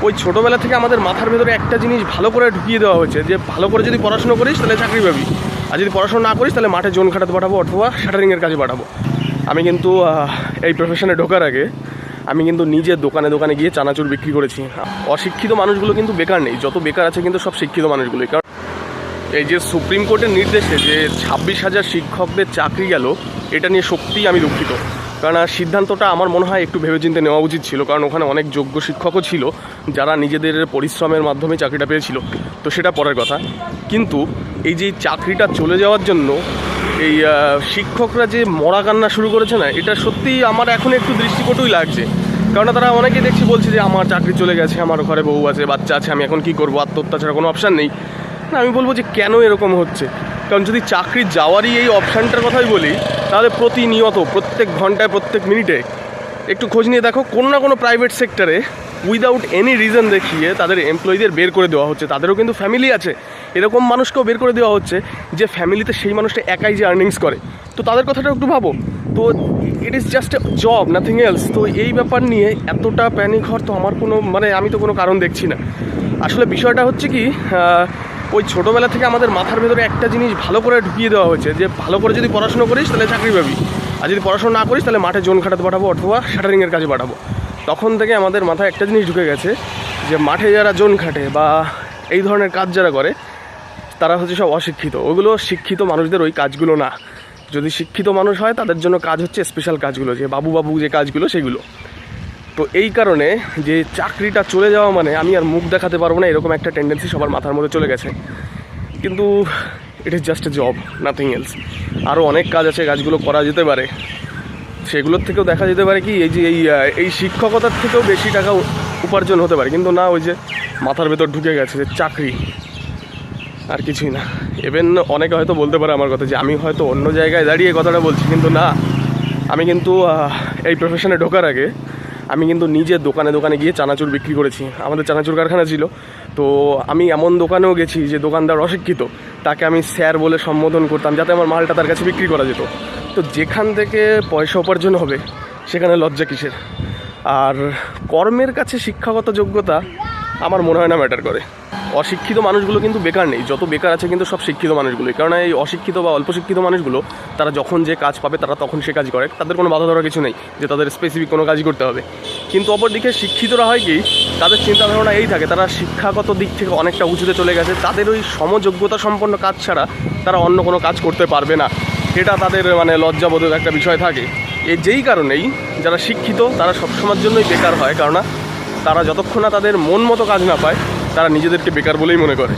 ওই ছোটোবেলা থেকে আমাদের মাথার ভেতরে একটা জিনিস ভালো করে ঢুকিয়ে দেওয়া হয়েছে যে ভালো করে যদি পড়াশোনা করিস তাহলে চাকরি পাবি, আর যদি পড়াশোনা না করিস তাহলে মাঠে জোন খাটাতে পাঠাবো অথবা শাটারিংয়ের কাজে পাঠাবো। আমি কিন্তু এই প্রফেশনে ঢোকার আগে আমি কিন্তু নিজে দোকানে দোকানে গিয়ে চানাচুর বিক্রি করেছি। অশিক্ষিত মানুষগুলো কিন্তু বেকার নেই, যত বেকার আছে কিন্তু সব শিক্ষিত মানুষগুলোই। কারণ এই যে সুপ্রিম কোর্টের নির্দেশে যে 26,000 শিক্ষকদের চাকরি গেল, এটা নিয়ে সত্যিই আমি দুঃখিত। কারণ সিদ্ধান্তটা আমার মনে হয় একটু ভেবেচিন্তে নেওয়া উচিত ছিল, কারণ ওখানে অনেক যোগ্য শিক্ষকও ছিল যারা নিজেদের পরিশ্রমের মাধ্যমে চাকরিটা পেয়েছিল, তো সেটা পরের কথা। কিন্তু এই যে চাকরিটা চলে যাওয়ার জন্য এই শিক্ষকরা যে মরা কান্না শুরু করেছে না, এটা সত্যিই আমার এখন একটু দৃষ্টিকটুই লাগছে। কারণ তারা অনেকে দেখছি বলছে যে আমার চাকরি চলে গেছে, আমার ঘরে বউ আছে, বাচ্চা আছে, আমি এখন কী করবো, আত্মহত্যা ছাড়া কোনো অপশান নেই। না, আমি বলবো যে কেন এরকম হচ্ছে। কারণ যদি চাকরি যাওয়ারই এই অপশানটার কথাই বলি, তাহলে প্রতিনিয়ত প্রত্যেক ঘন্টায় প্রত্যেক মিনিটে একটু খোঁজ নিয়ে দেখো কোনো না কোনো প্রাইভেট সেক্টরে উইদাউট এনি রিজন দেখিয়ে তাদের এমপ্লয়ীদের বের করে দেওয়া হচ্ছে। তাদেরও কিন্তু ফ্যামিলি আছে, এরকম মানুষকেও বের করে দেওয়া হচ্ছে যে ফ্যামিলিতে সেই মানুষটা একাই যে আর্নিংস করে। তো তাদের কথাটা একটু ভাবো। তো it is just a job, nothing else. তো এই ব্যাপার নিয়ে এতটা প্যানিক হওয়ার তো আমার কোনো আমি তো কোনো কারণ দেখছি না। আসলে বিষয়টা হচ্ছে কি, ওই ছোটোবেলা থেকে আমাদের মাথার ভেতরে একটা জিনিস ভালো করে ঢুকিয়ে দেওয়া হয়েছে যে ভালো করে যদি পড়াশোনা করিস তাহলে চাকরি পাবি, আর যদি পড়াশোনা না করিস তাহলে মাঠে জোন খাটাতে পাঠাবো অথবা শাটারিংয়ের কাজে পাঠাবো। তখন থেকে আমাদের মাথায় একটা জিনিস ঢুকে গেছে যে মাঠে যারা জোন খাটে বা এই ধরনের কাজ যারা করে তারা হচ্ছে সব অশিক্ষিত। ওগুলো শিক্ষিত মানুষদের ওই কাজগুলো না। যদি শিক্ষিত মানুষ হয় তাদের জন্য কাজ হচ্ছে স্পেশাল কাজগুলো, যে বাবু যে কাজগুলো সেগুলো। তো এই কারণে যে চাকরিটা চলে যাওয়া মানে আমি আর মুখ দেখাতে পারবো না, এরকম একটা টেন্ডেন্সি সবার মাথার মধ্যে চলে গেছে। কিন্তু it is just a job, nothing else. আরও অনেক কাজ আছে, কাজগুলো করা যেতে পারে, সেগুলোর থেকেও দেখা যেতে পারে কি এই যে এই শিক্ষকতার থেকেও বেশি টাকা উপার্জন হতে পারে। কিন্তু না, ওই যে মাথার ভেতর ঢুকে গেছে যে চাকরি, আর কিছুই না। ইভেন অনেকে হয়তো বলতে পারে আমার কথা যে আমি হয়তো অন্য জায়গায় দাঁড়িয়ে কথাটা বলছি, কিন্তু না, আমি কিন্তু এই প্রফেশনে ঢোকার আগে আমি কিন্তু নিজে দোকানে দোকানে গিয়ে চানাচুর বিক্রি করেছি। আমাদের চানাচুর কারখানা ছিল, তো আমি এমন দোকানেও গেছি যে দোকানদার অশিক্ষিত, তাকে আমি স্যার বলে সম্বোধন করতাম যাতে আমার মালটা তার কাছে বিক্রি করা যেত। তো যেখান থেকে পয়সা উপার্জন হবে সেখানে লজ্জা কিসের। আর কর্মের কাছে শিক্ষাগত যোগ্যতা আমার মনে হয় না ম্যাটার করে। অশিক্ষিত মানুষগুলো কিন্তু বেকার নেই, যত বেকার আছে কিন্তু সব শিক্ষিত মানুষগুলোই। কারণ এই অশিক্ষিত বা অল্প শিক্ষিত মানুষগুলো তারা যখন যে কাজ পাবে তারা তখন সে কাজ করে, তাদের কোনো বাধা ধরা কিছু নেই যে তাদের স্পেসিফিক কোনো কাজই করতে হবে। কিন্তু অপরদিকে শিক্ষিতরা হয় কি, তাদের চিন্তাধারণা এই থাকে, তারা শিক্ষাগত দিক থেকে অনেকটা উঁচুতে চলে গেছে, তাদের ওই সমযোগ্যতা সম্পন্ন কাজ ছাড়া তারা অন্য কোনো কাজ করতে পারবে না। এটা তাদের লজ্জাবোধের একটা বিষয় থাকে। যেই কারণেই যারা শিক্ষিত তারা সবসময়ের জন্যই বেকার হয়, কারণ তারা যতক্ষণ না তাদের মন মতো কাজ না পায় তারা নিজেদেরকে বেকার বলেই মনে করে।